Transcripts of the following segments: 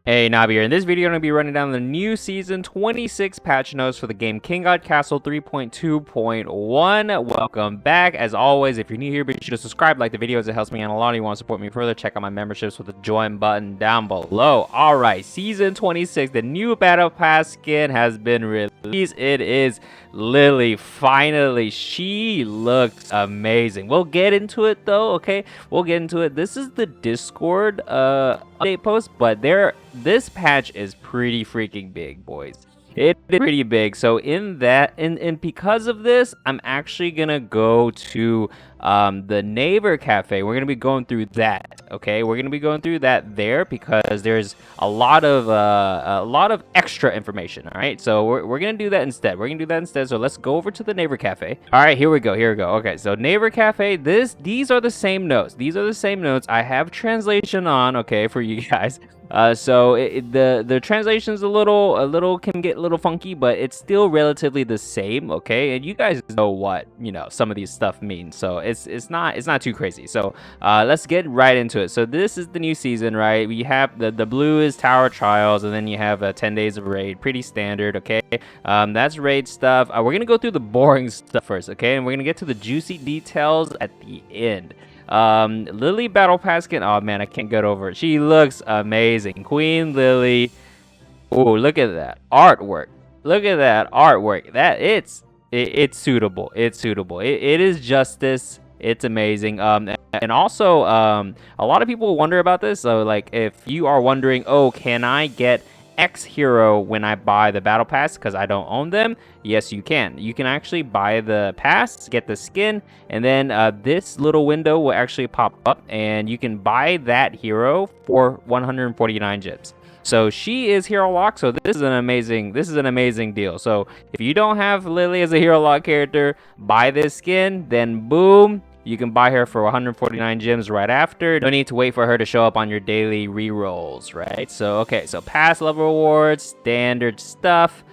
Hey, Nabi here. In this video, I'm going to be running down the new Season 26 patch notes for the game Kinggodcastle 3.2.1. Welcome back. As always, if you're new here, be sure to subscribe, like the videos. It helps me out a lot. If you want to support me further, check out my memberships with the join button down below. Alright, Season 26, the new Battle Pass skin has been released. It is Lily. Finally, she looks amazing. We'll get into it though, okay? We'll get into it. This is the Discord update post, but this patch is pretty freaking big, boys. It is pretty big. So in that, and because of this, I'm actually gonna go to the neighbor cafe. We're gonna be going through that. Okay, we're gonna be going through that there because there's a lot of extra information. All right, so we're gonna do that instead. So let's go over to the neighbor cafe. All right, here we go. Okay, so neighbor cafe. These are the same notes. I have translation on. Okay, for you guys. So the translation's a little can get a little funky, but it's still relatively the same, okay? And you guys know what some of these stuff means, so it's not too crazy. So let's get right into it. So this is the new season, right? We have the blue is Tower Trials, and then you have 10 days of raid, pretty standard, okay? That's raid stuff. We're gonna go through the boring stuff first, okay? And we're gonna get to the juicy details at the end. Lily Battle Pass skin. Oh man, I can't get over it. She looks amazing. Queen Lily. Oh, look at that artwork. It's suitable. It is justice. It's amazing. And also, a lot of people wonder about this. So like, if you are wondering, oh, can I get X hero when I buy the battle pass because I don't own them? Yes, you can. You can actually buy the pass, get the skin, and then this little window will actually pop up, and you can buy that hero for 149 gems. So she is hero lock. So this is an amazing deal. So if you don't have Lily as a hero lock character, buy this skin, then boom, you can buy her for 149 gems right after. No need to wait for her to show up on your daily rerolls, right? So, okay, so pass level rewards, standard stuff.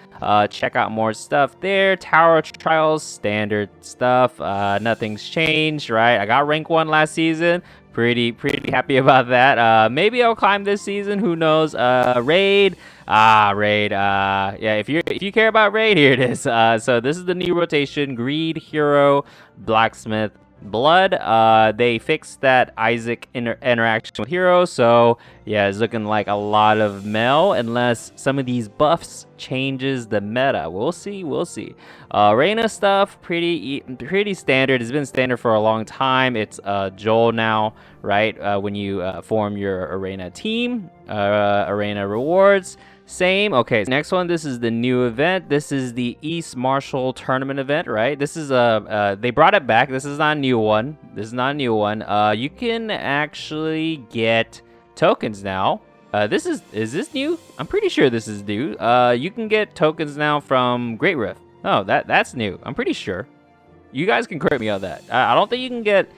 Check out more stuff there. Tower Trials, standard stuff. Nothing's changed, right? I got rank 1 last season. Pretty happy about that. Maybe I'll climb this season. Who knows? Raid. Raid. Yeah, if you care about raid, here it is. So this is the new rotation: Greed, Hero, Blacksmith, Blood. They fixed that Isaac interaction with Hero, so yeah, it's looking like a lot of Mel, unless some of these buffs changes the meta. We'll see. Arena stuff, pretty standard. It's been standard for a long time. It's Joel now, right? When you form your arena team, arena rewards. Same. Okay, next one. This is the new event. This is the East Marshall Tournament event, right? This is they brought it back. This is not a new one. You can actually get tokens now. Is this new? I'm pretty sure this is new. You can get tokens now from Great Rift. Oh, that's new. I'm pretty sure. You guys can correct me on that. I don't think you can get.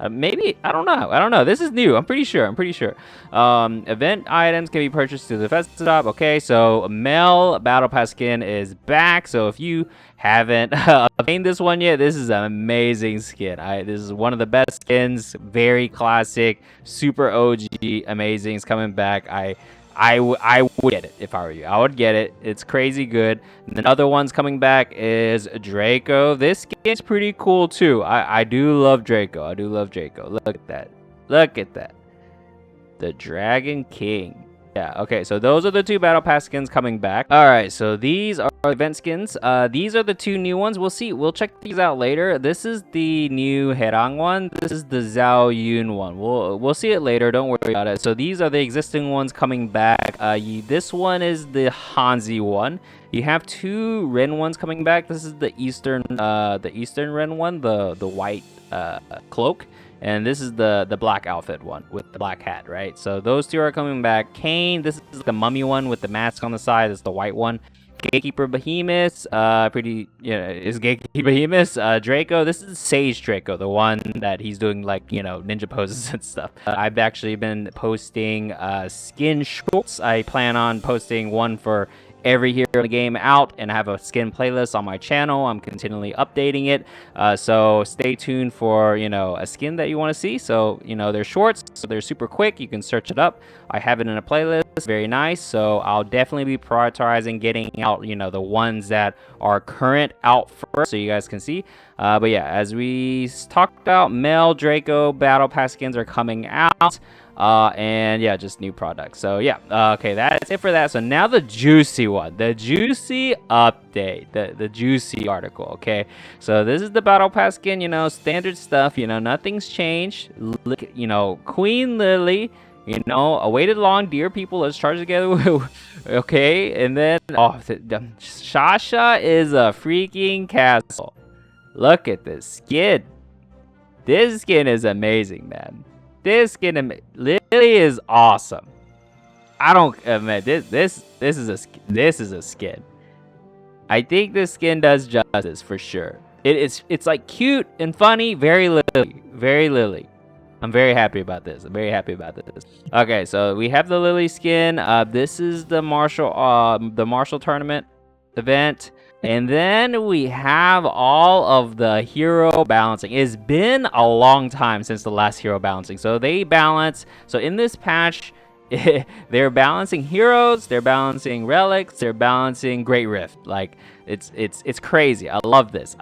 Maybe, I don't know. This is new. I'm pretty sure. Event items can be purchased through the festival shop. Okay, so Mel Battle Pass skin is back. So if you haven't obtained this one yet, this is an amazing skin. This is one of the best skins. Very classic, super OG, amazing. It's coming back. I would get it if I were you. I would get it. It's crazy good. And then other ones coming back is Draco. This skin's pretty cool too. I do love Draco. Look at that. The Dragon King. Yeah, okay, so those are the two Battle Pass skins coming back. Alright, so these are event skins. These are the two new ones. We'll check these out later. This is the new Herang one. This is the Zhao Yun one. We'll see it later. Don't worry about it. So these are the existing ones coming back. This one is the Hanzi one. You have two Ren ones coming back. This is the Eastern Ren one, the white cloak. And this is the black outfit one with the black hat, right? So those two are coming back. Kane, this is the mummy one with the mask on the side. It's the white one. Gatekeeper Behemoth, is Gatekeeper Behemoth. Draco, this is Sage Draco, the one that he's doing like, ninja poses and stuff. I've actually been posting skin shorts. I plan on posting one for every hero in the game out, and I have a skin playlist on my channel. I'm continually updating it, so stay tuned for a skin that you want to see. So they're shorts, so they're super quick. You can search it up. I have it in a playlist, very nice. So I'll definitely be prioritizing getting out the ones that are current out first, so you guys can see. But yeah, as we talked about, Mel Draco Battle Pass skins are coming out. And yeah, just new products. So yeah, okay, that's it for that. So now the juicy one, the juicy update, the juicy article. Okay, so this is the battle pass skin, standard stuff, nothing's changed. Look, Queen Lily, awaited long, dear people, let's charge together. Okay, and then Shasha is a freaking castle. Look at this skin. This skin is amazing, man. This skin Lily is awesome. I don't man, this is a skin. I think this skin does justice for sure. It's like cute and funny, very Lily. I'm very happy about this. Okay, so we have the Lily skin. This is the Marshall tournament event. And then we have all of the hero balancing. It's been a long time since the last hero balancing. So they balance. So in this patch, they're balancing heroes, they're balancing relics, they're balancing Great Rift. Like it's crazy. I love this.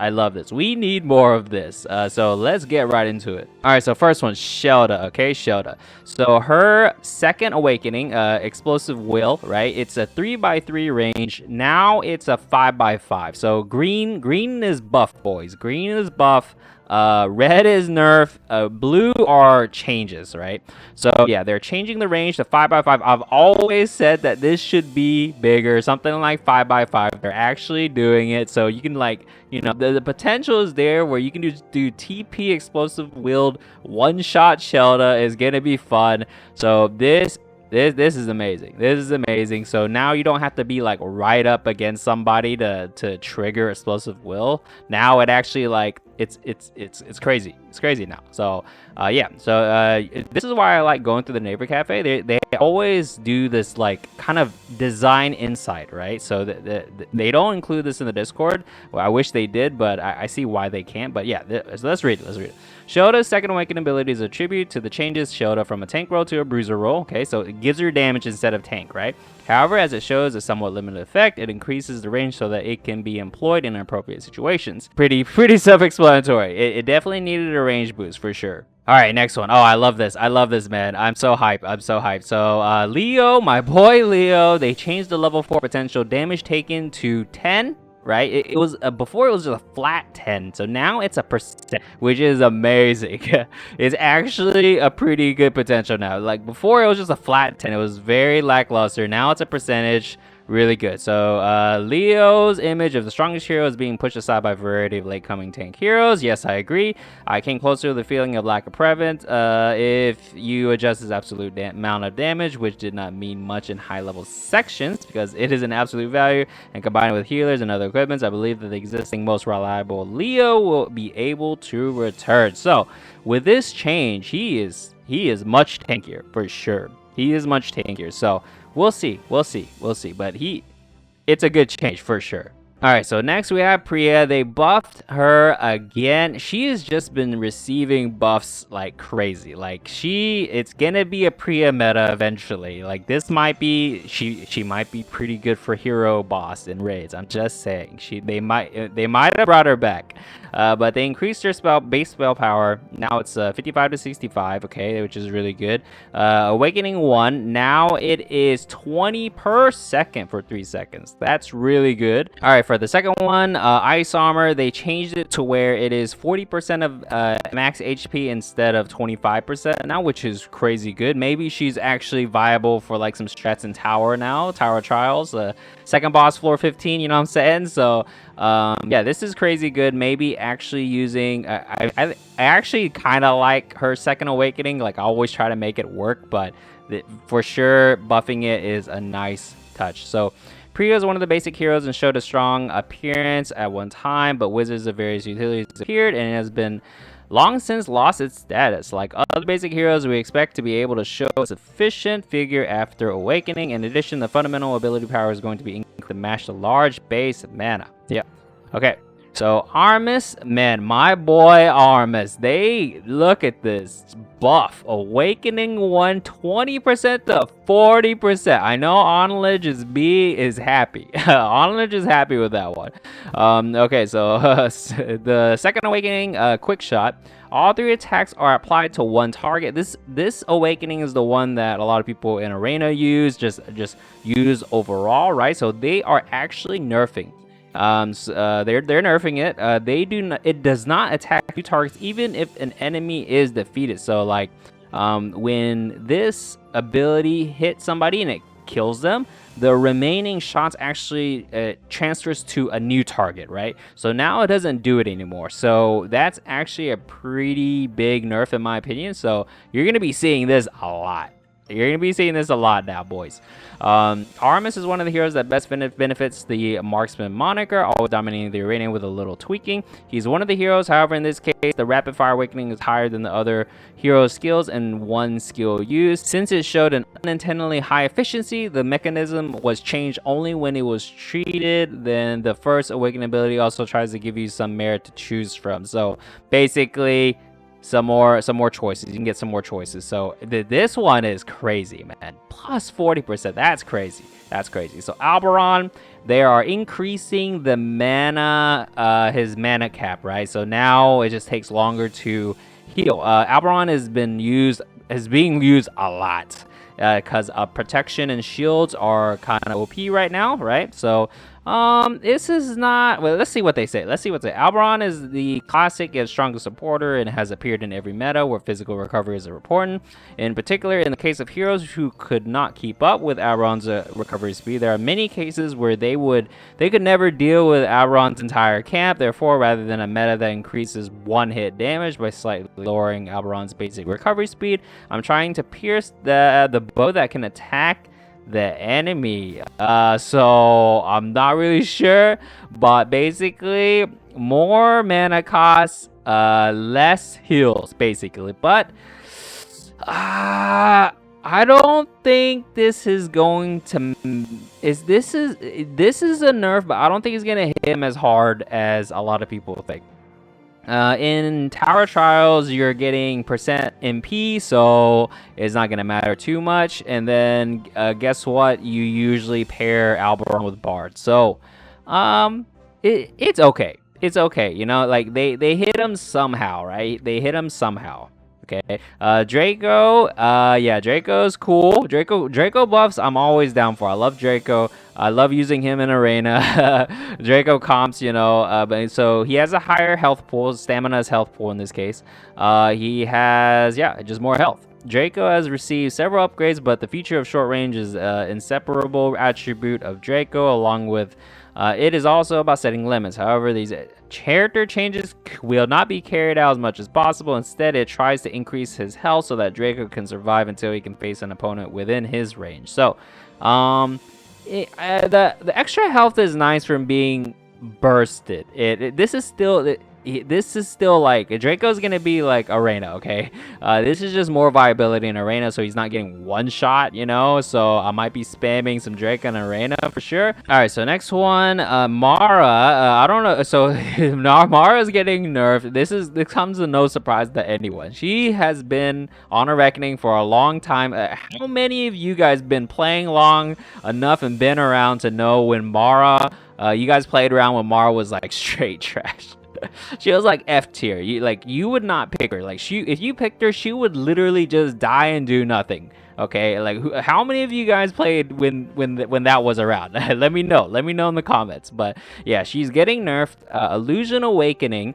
We need more of this. So let's get right into it. All right, so first one, Shelda. Okay, Shelda. So her second awakening, explosive will, right? It's a 3x3 range. Now it's a 5x5. So green is buff, boys. Green is buff. Red is nerf, blue are changes, right? So yeah, they're changing the range to 5x5. I've always said that this should be bigger, something like 5x5. They're actually doing it, so you can the potential is there where you can do TP explosive wield one-shot Shelda is gonna be fun. So this is amazing. So now you don't have to be like right up against somebody to trigger explosive will. Now it actually it's crazy. It's crazy now. So yeah. So this is why I like going through the neighbor cafe. They always do this kind of design insight, right? So they don't include this in the Discord. Well, I wish they did, but I see why they can't. But yeah, so let's read it. Shelda's second awakened ability is a tribute to the changes Shelda from a tank role to a bruiser role. Okay, so it gives her damage instead of tank, right? However, as it shows a somewhat limited effect, it increases the range so that it can be employed in appropriate situations. Pretty self-explanatory. It definitely needed a range boost for sure. All right, next one. Oh, I love this, man. I'm so hyped. So Leo, my boy Leo, they changed the level 4 potential damage taken to 10. Right, it was before it was just a flat 10, so now it's a percent, which is amazing. It's actually a pretty good potential now. Like before it was just a flat 10, it was very lackluster. Now it's a percentage, really good. So Leo's image of the strongest hero is being pushed aside by a variety of late coming tank heroes. Yes, I agree. I came closer to the feeling of lack of prevent if you adjust his absolute amount of damage, which did not mean much in high level sections because it is an absolute value, and combined with healers and other equipments, I believe that the existing most reliable Leo will be able to return. So with this change, he is much tankier for sure. He is much tankier. So we'll see. But it's a good change for sure. All right, so next we have Priya. They buffed her again. She has just been receiving buffs like crazy. Like it's gonna be a Priya meta eventually. Like this might be, she might be pretty good for hero boss in raids. I'm just saying. They might have brought her back. But they increased her base spell power. Now it's 55 to 65, okay, which is really good. Awakening 1, now it is 20 per second for 3 seconds. That's really good. All right, for the second one, Ice Armor, they changed it to where it is 40% of max HP instead of 25% now, which is crazy good. Maybe she's actually viable for like some strats in Tower now, Tower Trials. Second boss, floor 15, you know what I'm saying? So yeah, this is crazy good. Maybe actually using I actually kind of like her second awakening. Like I always try to make it work, but for sure buffing it is a nice touch. So Priya is one of the basic heroes and showed a strong appearance at one time, but wizards of various utilities appeared and has been long since lost its status. Like other basic heroes, we expect to be able to show a sufficient figure after awakening. In addition, the fundamental ability power is going to be to match the large base mana. Yeah. Okay. So Armis, man, my boy Armis, they look at this buff. Awakening 120% to 40%. I know Onledge is happy. Onledge is happy with that one. Okay, so the second awakening, quick shot. All 3 attacks are applied to one target. This awakening is the one that a lot of people in Arena use, just use overall, right? So they are actually nerfing. They're nerfing it. It does not attack 2 targets even if an enemy is defeated. So like when this ability hits somebody and it kills them, the remaining shots actually transfers to a new target, right? So now it doesn't do it anymore. So that's actually a pretty big nerf in my opinion. So you're gonna be seeing this a lot. You're going to be seeing this a lot now, boys. Armis is one of the heroes that best benefits the marksman moniker, always dominating the arena with a little tweaking. He's one of the heroes, however, in this case, the rapid fire awakening is higher than the other hero's skills and one skill used. Since it showed an unintentionally high efficiency, the mechanism was changed only when it was treated. Then the first awakening ability also tries to give you some merit to choose from. So basically, some more choices. You can get some more choices. So this one is crazy, man. Plus 40%. That's crazy. That's crazy. So Alberon, they are increasing the mana, his mana cap, right? So now it just takes longer to heal. Alberon is being used a lot because protection and shields are kind of OP right now, right? So this is not, well, let's see what they say. Alberon is the classic and strongest supporter and has appeared in every meta where physical recovery is important. In particular, in the case of heroes who could not keep up with Alberon's recovery speed, there are many cases where they could never deal with Alberon's entire camp. Therefore, rather than a meta that increases one-hit damage by slightly lowering Alberon's basic recovery speed, I'm trying to pierce the bow that can attack the enemy. So I'm not really sure, but basically more mana costs, less heals basically. But I don't think this is going to this is a nerf, but I don't think it's gonna hit him as hard as a lot of people think. In Tower Trials, you're getting percent MP, so it's not going to matter too much. And then guess what? You usually pair Alberon with Bard. So it's okay. It's okay. You know, like they hit him somehow, right? They hit him somehow. Okay. Draco, yeah, Draco's cool. Draco buffs, I'm always down for. I love Draco. I love using him in Arena. Draco comps, you know, but so he has a higher health pool, stamina's health pool in this case. He has, yeah, just more health. Draco has received several upgrades, but the feature of short range is an inseparable attribute of Draco, along with it is also about setting limits. However, these character changes will not be carried out as much as possible. Instead, it tries to increase his health so that Draco can survive until he can face an opponent within his range. So, the extra health is nice from being bursted. This is still like Draco's gonna be like Arena, okay? This is just more viability in Arena, so he's not getting one shot, you know. So I might be spamming some Draco in Arena for sure. All right, so next one, Mara. I don't know. So Mara's getting nerfed. This comes as no surprise to anyone. She has been on a reckoning for a long time. How many of you guys been playing long enough and been around to know when Mara? You guys played around when Mara was like straight trash. She was like F tier. You would not pick her. Like if you picked her, she would literally just die and do nothing. Okay, like how many of you guys played when that was around? Let me know. Let me know in the comments. But yeah, she's getting nerfed. Illusion Awakening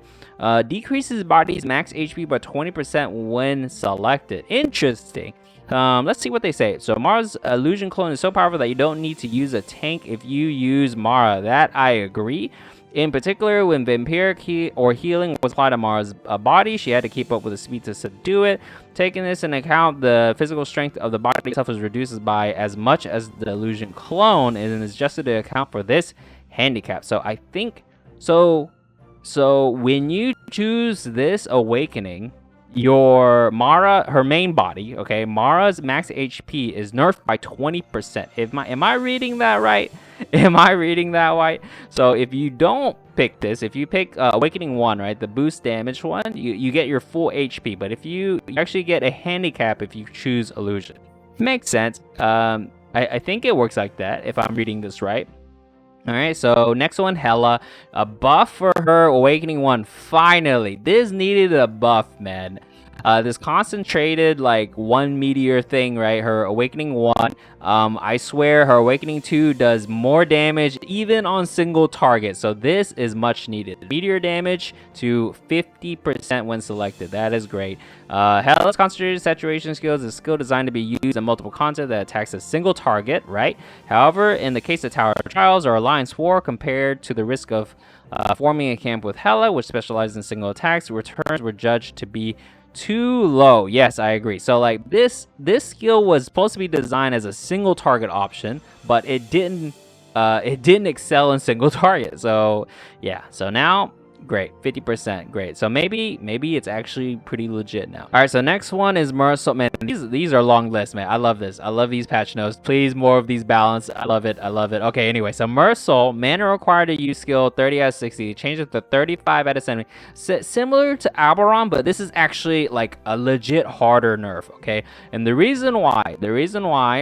decreases body's max HP by 20% when selected. Interesting. Let's see what they say. So Mara's illusion clone is so powerful that you don't need to use a tank if you use Mara. That I agree. In particular, when vampiric or healing was applied to Mara's body, she had to keep up with the speed to subdue it. Taking this into account, the physical strength of the body itself is reduced by as much as the illusion clone and is adjusted to account for this handicap. So I think, so So when you choose this awakening, your Mara, her main body, okay, Mara's max HP is nerfed by 20%. Am I reading that right? Am I reading that right? So if you don't pick this, if you pick Awakening 1, right, the boost damage one, you get your full HP. But if you actually get a handicap if you choose Illusion. Makes sense. I think it works like that if I'm reading this right. All right, so next one, Hela, a buff for her Awakening 1. Finally, this needed a buff, man. This concentrated like 1 meteor thing, right? Her Awakening 1, I swear her Awakening 2 does more damage even on single target. So this is much needed. Meteor damage to 50% when selected. That is great. Hela's concentrated saturation skill is a skill designed to be used in multiple content that attacks a single target, right? However, in the case of Tower of Trials or Alliance War, compared to the risk of forming a camp with Hela, which specializes in single attacks, returns were judged to be too low. Yes, I agree. So like this skill was supposed to be designed as a single target option, but it didn't excel in single target. So yeah, so now great, 50%, great. So maybe it's actually pretty legit now. All right, so next one is Mercil. Man, these are long lists, man. I love this. I love these patch notes. Please, more of these balance. I love it. I love it. Okay, anyway, so Mercil, mana required to use skill 30 out of 60. Change it to 35 out of 70. Similar to Alberon, but this is actually like a legit harder nerf, okay? And the reason why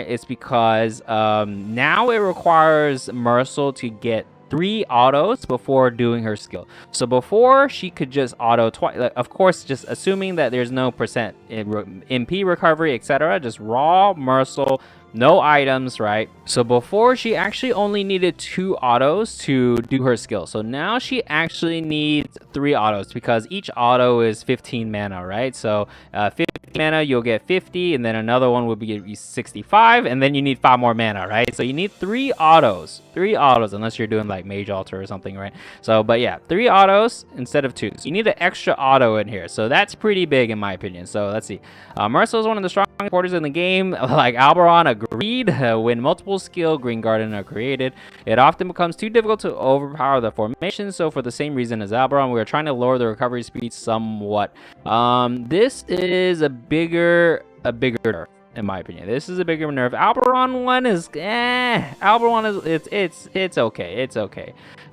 is because now it requires Mercil to get 3 autos before doing her skill. So before she could just auto twice, of course, just assuming that there's no percent in MP recovery, etc. Just raw Mercil, no items, right? So before she actually only needed 2 autos to do her skill. So now she actually needs 3 autos because each auto is 15 mana, right? So 50 mana, you'll get 50, and then another one will be 65, and then you need 5 more mana, right? So you need 3 autos, unless you're doing like Mage Altar or something, right? So, but yeah, 3 autos instead of 2. So you need an extra auto in here. So that's pretty big in my opinion. So let's see. Mercil is one of the strongest supporters in the game. Like Alberon agreed. When multiple skill Green Garden are created, it often becomes too difficult to overpower the formation. So for the same reason as Alberon, we are trying to lower the recovery speed somewhat. This is a bigger nerf in my opinion. This is a bigger nerf. Alberon one is Alberon is it's okay.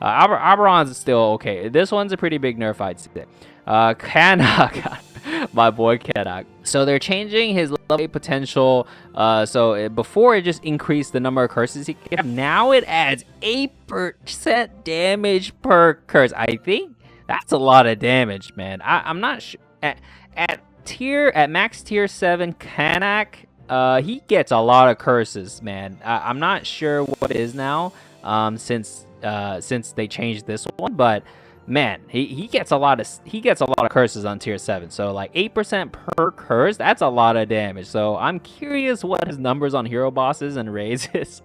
Alberon is still okay. This one's a pretty big nerf, I'd say. Canuck, my boy Canuck. So they're changing his level 8 potential. Before it just increased the number of curses he can have. Now it adds 8% damage per curse. I think that's a lot of damage, man. I'm not sure. At max tier 7, Canuck, he gets a lot of curses, man. I'm not sure what it is now, since they changed this one, but man, he gets a lot of curses on tier 7. So like 8% per curse, that's a lot of damage. So I'm curious what his numbers on hero bosses and raids is,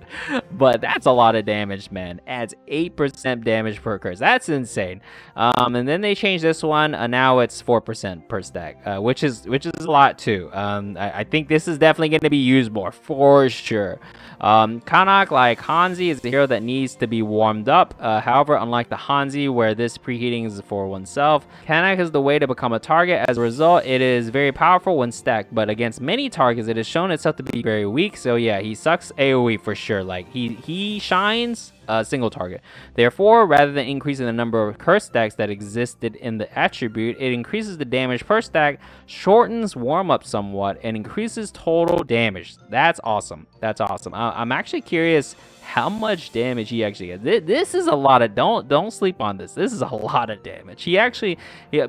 but that's a lot of damage, man. Adds 8% damage per curse. That's insane. And then they changed this one. Now it's 4% per stack, which is a lot too. I think this is definitely going to be used more for sure. Canuck, like Hanzi, is the hero that needs to be warmed up. However, unlike the Hanzi, where this preheating is for oneself, Canuck is the way to become a target. As a result, it is very powerful when stacked, but against many targets, it has shown itself to be very weak. So yeah, he sucks AoE for sure. Like he shines single target. Therefore, rather than increasing the number of curse stacks that existed in the attribute, it increases the damage per stack, shortens warm-up somewhat, and increases total damage. That's awesome. That's awesome. I'm actually curious how much damage he actually gets. This is a lot of, don't sleep on this. This is a lot of damage. He actually,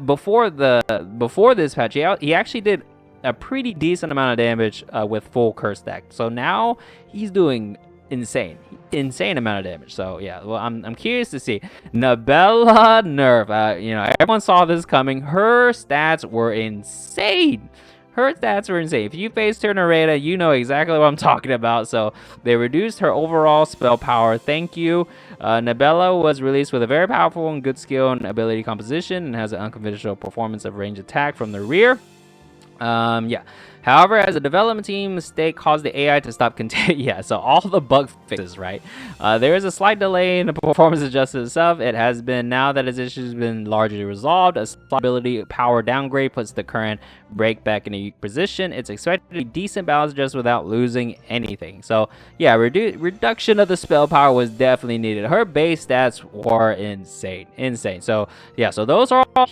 before this patch, he actually did a pretty decent amount of damage with full curse stack. So now he's doing insane amount of damage. So yeah, well, I'm curious to see Nabella nerf. Everyone saw this coming. Her stats were insane. If you face Turnareta, you know exactly what I'm talking about. So they reduced her overall spell power. Thank you. Nabella was released with a very powerful and good skill and ability composition, and has an unconventional performance of range attack from the rear. Yeah. However, as a development team, mistake caused the AI to stop yeah, so all the bug fixes, right? There is a slight delay in the performance adjustment itself. It has been, now that its issue has been largely resolved, a slight ability power downgrade puts the current break back in a weak position. It's expected to be decent balance just without losing anything. So yeah, reduction of the spell power was definitely needed. Her base stats were insane. So yeah, so those are all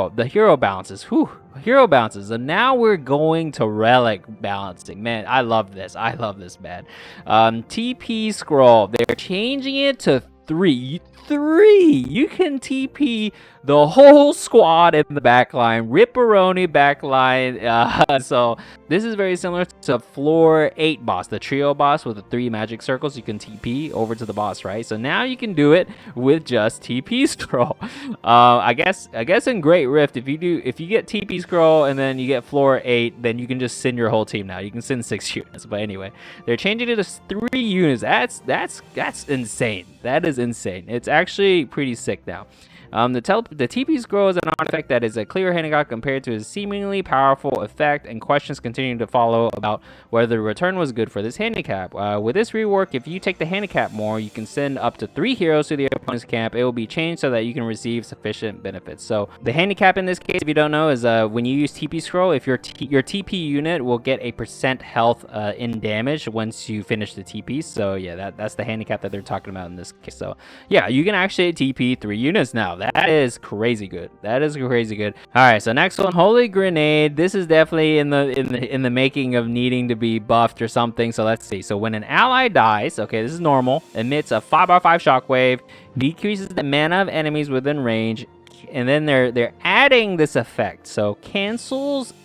the hero balances. Whew. Hero balances. And now we're going to relic balancing. Man, I love this, man. TP scroll, they're changing it to 3. You can TP the whole squad in the backline, Ripperoni backline. So this is very similar to floor 8 boss, the trio boss with the 3 magic circles. You can TP over to the boss, right? So now you can do it with just TP scroll. I guess in Great Rift, if you get TP scroll and then you get floor 8, then you can just send your whole team now. You can send 6 units. But anyway, they're changing it to 3 units. That's insane. That is insane. It's actually pretty sick now. The TP scroll is an artifact that is a clear handicap compared to a seemingly powerful effect, and questions continue to follow about whether the return was good for this handicap. With this rework, if you take the handicap more, you can send up to 3 heroes to the opponent's camp. It will be changed so that you can receive sufficient benefits. So the handicap in this case, if you don't know, is when you use TP scroll, if your TP unit will get a % health in damage once you finish the TP. So yeah, that's the handicap that they're talking about in this case. So yeah, you can actually TP 3 units now. That is crazy good. That is crazy good. All right, so next one, Holy Grenade. This is definitely in the making of needing to be buffed or something. So let's see. So when an ally dies, okay, this is normal, emits a 5x5 shockwave, decreases the mana of enemies within range, and then they're adding this effect. So cancels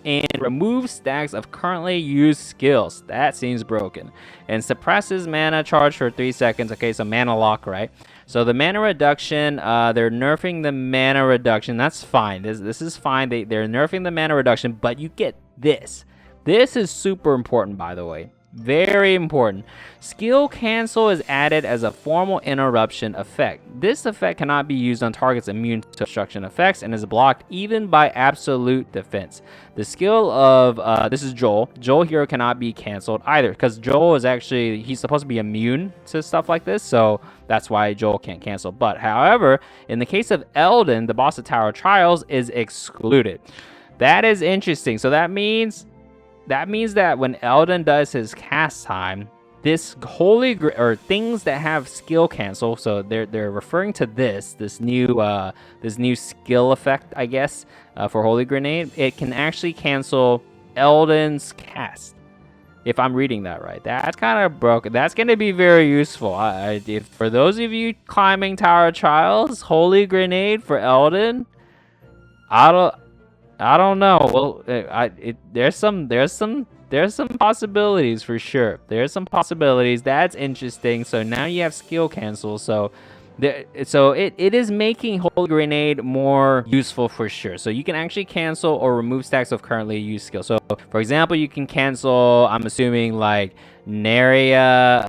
and removes stacks of currently used skills. That seems broken. And suppresses mana charge for 3 seconds. Okay, so mana lock, right? So the mana reduction, they're nerfing the mana reduction. That's fine. This is fine. They're nerfing the mana reduction, but you get this. This is super important, by the way. Very important. Skill cancel is added as a formal interruption effect. This effect cannot be used on targets immune to obstruction effects and is blocked even by absolute defense. The skill of, this is Joel. Joel hero cannot be canceled either, because Joel is actually, he's supposed to be immune to stuff like this, so that's why Joel can't cancel. But however, in the case of Eldon, the boss of Tower of Trials is excluded. That is interesting. So that means that when Eldon does his cast time, this or things that have skill cancel, so they're referring to this new skill effect, I guess, for Holy Grenade. It can actually cancel Eldon's cast, if I'm reading that right. That's kind of broken. That's going to be very useful. If for those of you climbing Tower of Trials, Holy Grenade for Eldon, I don't know. Well, there's some possibilities for sure. There's some possibilities. That's interesting. So now you have skill cancel. So it is making Holy Grenade more useful for sure. So you can actually cancel or remove stacks of currently used skills. So for example, you can cancel, I'm assuming, like Naria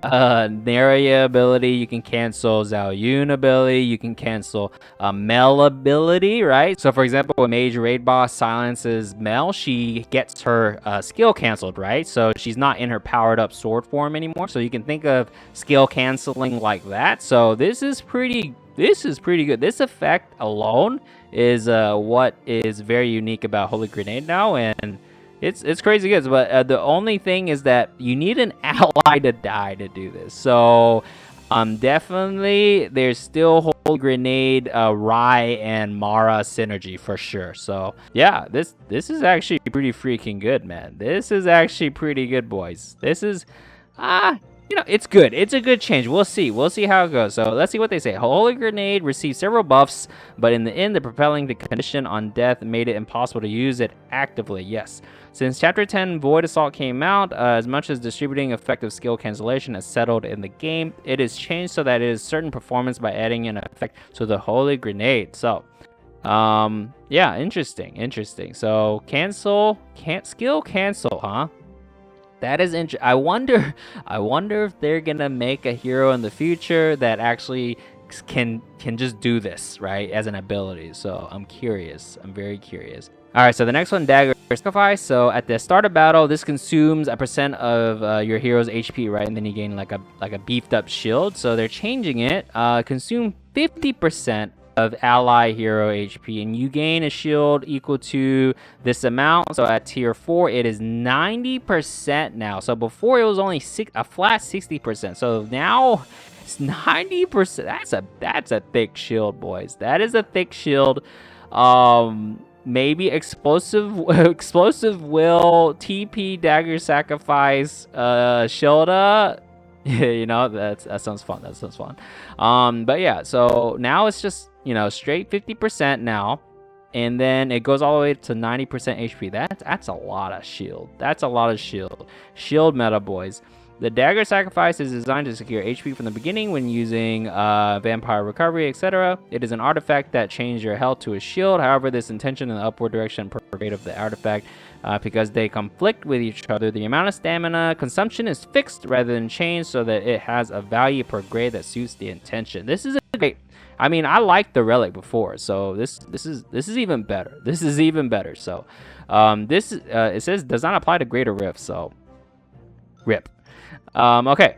ability. You can cancel Zhao Yun ability. You can cancel Mel ability, right? So for example, when Mage Raid Boss silences Mel, she gets her skill canceled, right? So she's not in her powered up sword form anymore. So you can think of skill canceling like that. So this is pretty good. This effect alone is what is very unique about Holy Grenade now, and it's crazy good. But the only thing is that you need an ally to die to do this. So definitely there's still Holy Grenade, Rai and Mara synergy for sure. So yeah, this is actually pretty freaking good, man. This is actually pretty good, boys. This is it's good. It's a good change. We'll see how it goes. So let's see what they say. Holy Grenade received several buffs, but in the end, the propelling the condition on death made it impossible to use it actively. Yes. Since Chapter 10 Void Assault came out, as much as distributing effective skill cancellation has settled in the game, it is changed so that it is certain performance by adding an effect to the Holy Grenade. So, yeah, interesting. So, skill cancel, huh? That is interesting. I wonder if they're gonna make a hero in the future that actually can just do this, right, as an ability. So I'm curious. I'm very curious. All right, so the next one, Dagger sacrifice. So at the start of battle, this consumes a % of your hero's HP, right? And then you gain like a beefed up shield. So they're changing it. Consume 50% of ally hero HP, and you gain a shield equal to this amount. So at tier 4, it is 90% now. So before it was only a flat 60%. So now it's 90%. That's a thick shield, boys. That is a thick shield. Maybe explosive will TP dagger sacrifice Shilda. You know, that sounds fun. That sounds fun. But yeah, so now it's just, you know, straight 50% now, and then it goes all the way to 90% HP. That's a lot of shield. That's a lot of shield. Shield meta, boys. The dagger sacrifice is designed to secure HP from the beginning when using vampire recovery, etc. It is an artifact that changes your health to a shield. However, this intention in the upward direction per grade of the artifact, because they conflict with each other. The amount of stamina consumption is fixed rather than changed, so that it has a value per grade that suits the intention. This is a great. I mean, I liked the relic before, so this is even better. This is even better. So, it says does not apply to greater rift. So, rip. Okay,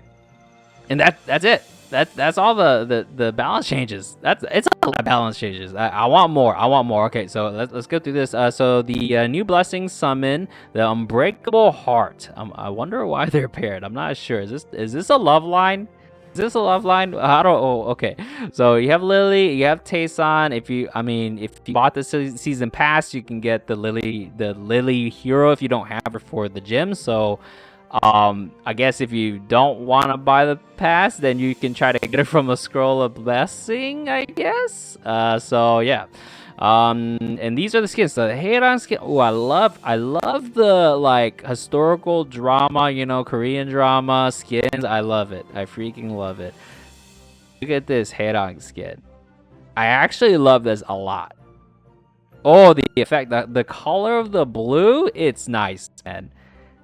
and that's it. That's all the balance changes. It's a lot of balance changes. I want more. I want more. Okay, so let's go through this. So the new blessings summon the unbreakable heart. I wonder why they're paired. I'm not sure. Is this a love line? Is this a love line? I don't. Oh, okay. So you have Lily, you have Tayson. If you bought the season pass, you can get the Lily hero if you don't have her for the gym. So. I guess if you don't want to buy the pass, then you can try to get it from a scroll of blessing, I guess. So yeah. And these are the skins. So the Heiran skin. Oh, I love the like historical drama, you know, Korean drama skins. I love it. I freaking love it. Look at this Heiran skin. I actually love this a lot. Oh, the effect, the color of the blue, it's nice, man.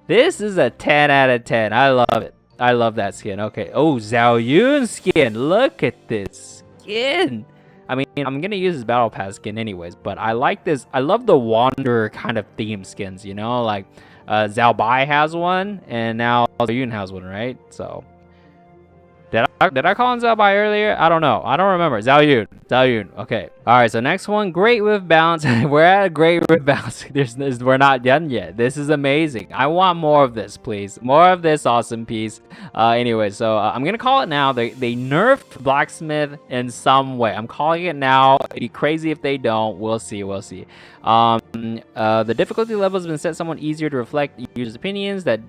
This is a 10 out of 10. I love it. I love that skin. Okay. Oh, Zhao Yun skin. Look at this skin. I mean, I'm going to use this Battle Pass skin anyways, but I like this. I love the Wanderer kind of theme skins, you know? Like, Zhao Bai has one, and now Zhao Yun has one, right? So, did I call him Zhao Bai earlier? I don't know. I don't remember. Zhao Yun. Zhao Yun. Okay. All right. So next one, Great Rift Balance. We're at a Great Rift Balance. We're not done yet. This is amazing. I want more of this, please. More of this awesome piece. Anyway, so I'm gonna call it now. They nerfed Blacksmith in some way. I'm calling it now. It'd be crazy if they don't. We'll see. We'll see. The difficulty level has been set somewhat easier to reflect users' opinions that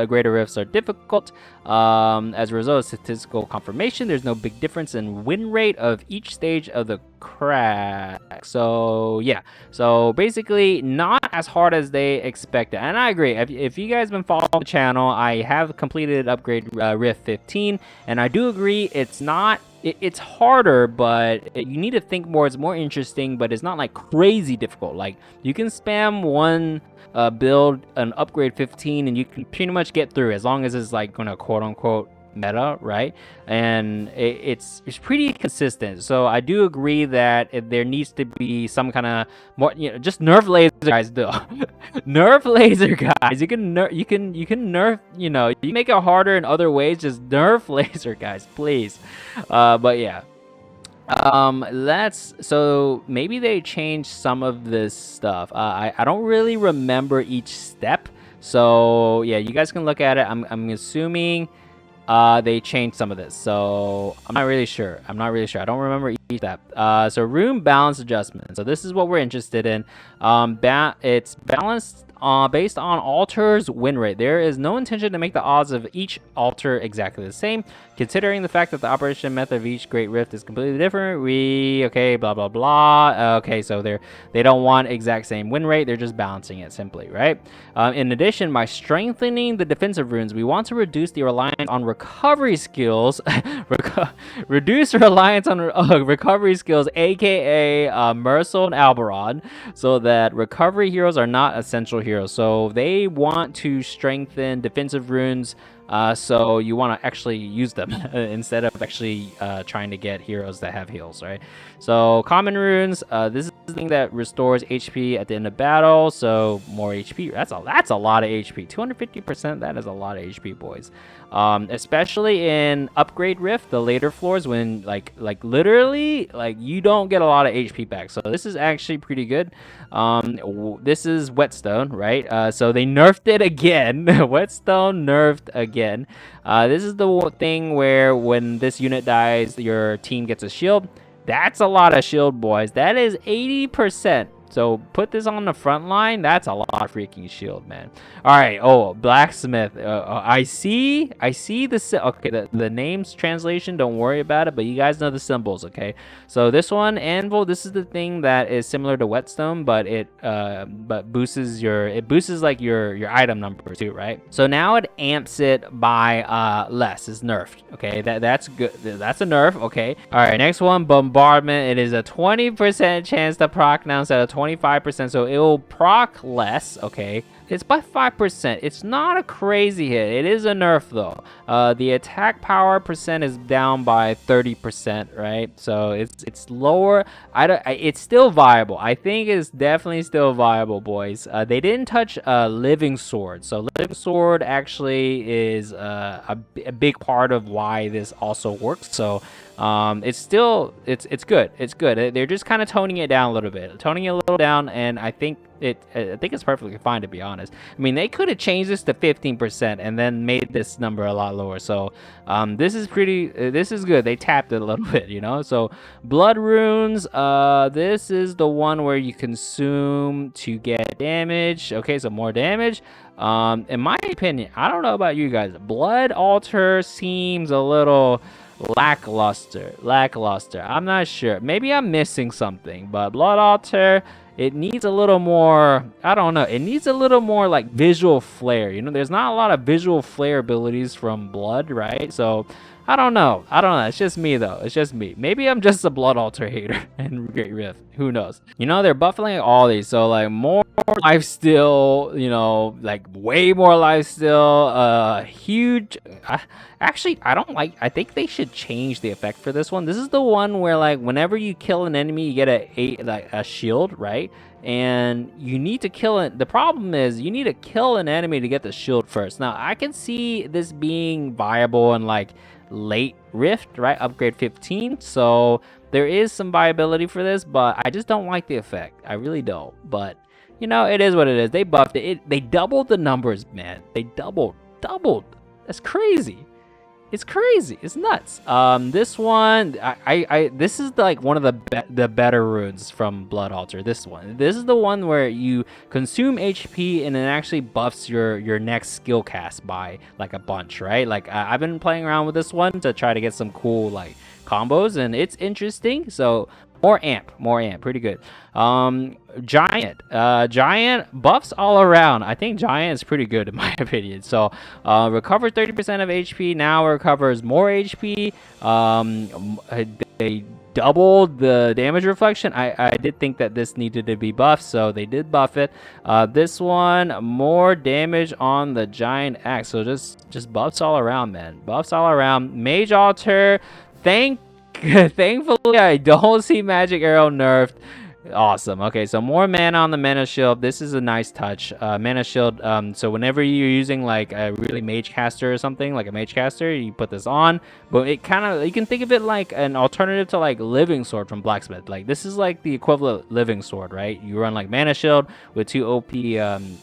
greater rifts are difficult. As a result of statistical confirmation, there's no big difference in win rate of each stage of the crack. So yeah, so basically not as hard as they expected, and I agree. If you guys been following the channel, I have completed upgrade Rift 15, and I do agree it's not. It's harder, but you need to think more. It's more interesting, but it's not like crazy difficult. Like you can spam one build an upgrade 15 and you can pretty much get through as long as it's like gonna quote unquote meta, right? And it's pretty consistent. So I do agree that there needs to be some kind of more, you know, just nerf laser guys though. Nerf laser guys. You can nerf, you know, you make it harder in other ways, just nerf laser guys, please. But yeah. So maybe they changed some of this stuff. I don't really remember each step. So yeah, you guys can look at it. I'm assuming they changed some of this, so I'm not really sure. I don't remember each step. So room balance adjustment. So this is what we're interested in. It's balanced based on altars win rate. There is no intention to make the odds of each altar exactly the same. Considering the fact that the operation method of each Great Rift is completely different, okay, blah blah blah. Okay, so they don't want exact same win rate. They're just balancing it simply, right? In addition, by strengthening the defensive runes, we want to reduce the reliance on recovery skills. Reduce reliance on recovery skills, aka Mercil and Alberon, so that recovery heroes are not essential heroes. So they want to strengthen defensive runes. So you want to actually use them instead of actually trying to get heroes that have heals, right? So common runes, this is the thing that restores HP at the end of battle, so more HP. That's a lot of HP. 250%. That is a lot of HP, boys. Especially in Upgrade Rift, the later floors, when like literally like you don't get a lot of HP back. So this is actually pretty good. This is Whetstone, right? So they nerfed it again. Whetstone nerfed again. This is the thing where when this unit dies, your team gets a shield. That's a lot of shield, boys. That is 80%. So put this on the front line. That's a lot of freaking shield, man. All right. Oh, blacksmith. I see the okay. The name's translation. Don't worry about it. But you guys know the symbols, okay? So this one, anvil. This is the thing that is similar to whetstone, but it boosts like your item number too, right? So now it amps it by less. It's nerfed. Okay, that's good. That's a nerf. Okay. All right. Next one, bombardment. It is a 20% chance to proc now instead of 25%, so it will proc less. Okay, it's by 5%. It's not a crazy hit. It is a nerf though. The attack power percent is down by 30%, right? So it's lower. It's still viable. I think it's definitely still viable, boys. They didn't touch living sword, so living sword actually is a big part of why this also works. So it's still it's good. It's good. They're just kind of toning it down a little bit, and I think it's perfectly fine, to be honest. I mean, they could have changed this to 15% and then made this number a lot lower. So this is good. They tapped it a little bit, you know. So blood runes, this is the one where you consume to get damage. Okay, so more damage. In my opinion, I don't know about you guys, blood altar seems a little lackluster. I'm not sure. Maybe I'm missing something, but blood altar, it needs a little more, I don't know, it needs a little more like visual flair. You know, there's not a lot of visual flair abilities from blood, right? So I don't know. It's just me though. It's just me. Maybe I'm just a blood altar hater in Great Rift. Who knows? You know, they're buffing all these, so like more life steal, you know, like way more life steal. Huge. Actually, I think they should change the effect for this one. This is the one where like whenever you kill an enemy, you get a shield, right? And you need to kill it. The problem is you need to kill an enemy to get the shield first. Now I can see this being viable in like late Rift, right? Upgrade 15. So there is some viability for this, but I just don't like the effect. I really don't. But you know, it is what it is. They buffed it. They doubled the numbers, man. They doubled. That's crazy. It's crazy. It's nuts. This one, this is like one of the better runes from Blood Altar. This is the one where you consume HP and it actually buffs your next skill cast by like a bunch, right? Like I've been playing around with this one to try to get some cool like combos, and it's interesting. So more amp, pretty good. Giant buffs all around. I think Giant is pretty good in my opinion. So recovers 30% of HP, now recovers more HP. They doubled the damage reflection. I did think that this needed to be buffed, so they did buff it. This one, more damage on the Giant axe. So just buffs all around, man. Buffs all around. Mage Altar, thankfully I don't see Magic Arrow nerfed. Awesome. Okay, so more mana on the mana shield. This is a nice touch. Mana shield, so whenever you're using like a really mage caster or something, like a mage caster, you put this on. But it kind of, you can think of it like an alternative to like Living Sword from Blacksmith. Like this is like the equivalent Living Sword, right? You run like mana shield with 2 OP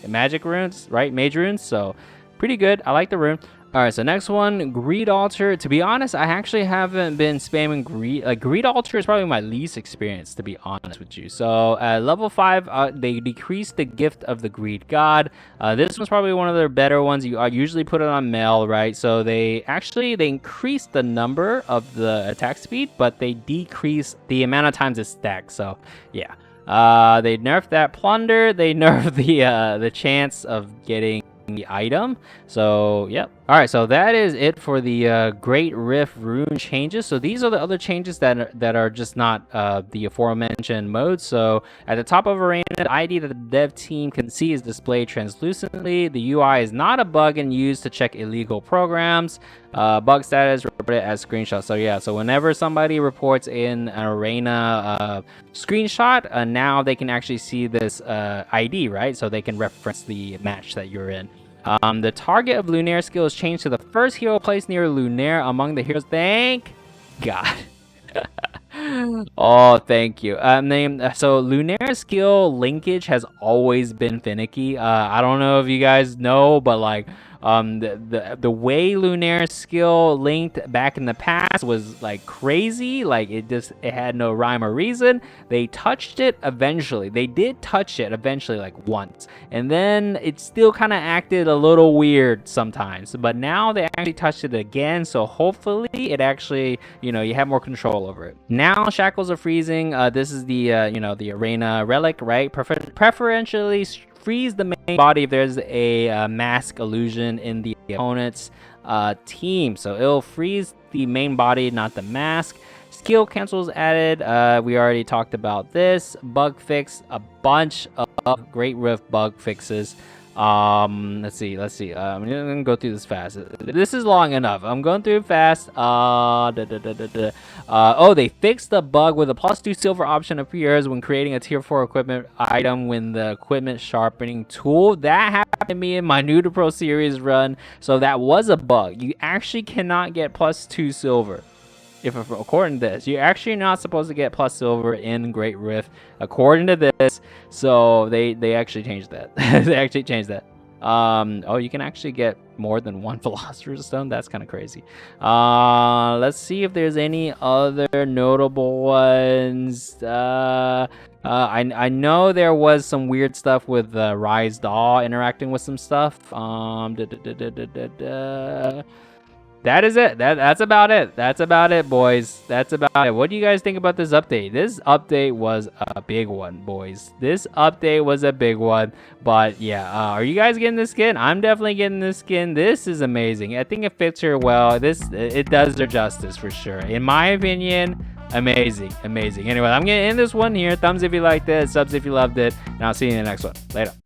magic runes, right? Mage runes. So pretty good. I like the rune. All right, so next one, Greed Altar. To be honest, I actually haven't been spamming Greed. Greed Altar is probably my least experience, to be honest with you. So at level 5, they decreased the gift of the Greed God. This one's probably one of their better ones. You usually put it on Mel, right? So they increased the number of the attack speed, but they decreased the amount of times it stacks. So yeah, they nerfed that plunder. They nerfed the chance of getting the item. So yep. All right, so that is it for the Great Rift rune changes. So these are the other changes that are just not the aforementioned modes. So at the top of Arena, the ID that the dev team can see is displayed translucently. The UI is not a bug and used to check illegal programs. Bug status reported as screenshot. So yeah, so whenever somebody reports in an Arena screenshot, now they can actually see this ID, right? So they can reference the match that you're in. The target of Lunaire skill is changed to the first hero placed near Lunaire among the heroes. Thank God. Oh, thank you. So Lunaire skill linkage has always been finicky. I don't know if you guys know, but like the way Lunaire skill linked back in the past was like crazy. Like it had no rhyme or reason. They touched it eventually. They did touch it eventually, like once, and then it still kind of acted a little weird sometimes. But now they actually touched it again, so hopefully it actually, you have more control over it. Now shackles are freezing. This is the the Arena relic, right? Preferentially freeze the main body if there's a mask illusion in the opponent's team. So it'll freeze the main body, not the mask. Skill cancels added. We already talked about this. Bug fix, a bunch of Great Rift bug fixes. Let's see. I'm gonna go through this fast. This is long enough. I'm going through it fast. Oh, they fixed the bug where the +2 silver option appears when creating a tier 4 equipment item when the equipment sharpening tool. That happened to me in my New to Pro series run, so that was a bug. You actually cannot get +2 silver. If according to this, you're actually not supposed to get plus silver in Great Rift, according to this. So they actually changed that. They actually changed that. Oh, you can actually get more than one Philosopher's Stone. That's kind of crazy. Let's see if there's any other notable ones. I know there was some weird stuff with Rise Daw interacting with some stuff. That is it. That's about it. That's about it, boys. That's about it. What do you guys think about this update? This update was a big one, boys. This update was a big one. But yeah, are you guys getting this skin? I'm definitely getting this skin. This is amazing. I think it fits her well. It does her justice for sure. In my opinion, amazing. Anyway, I'm gonna end this one here. Thumbs if you liked it, subs if you loved it, and I'll see you in the next one. Later.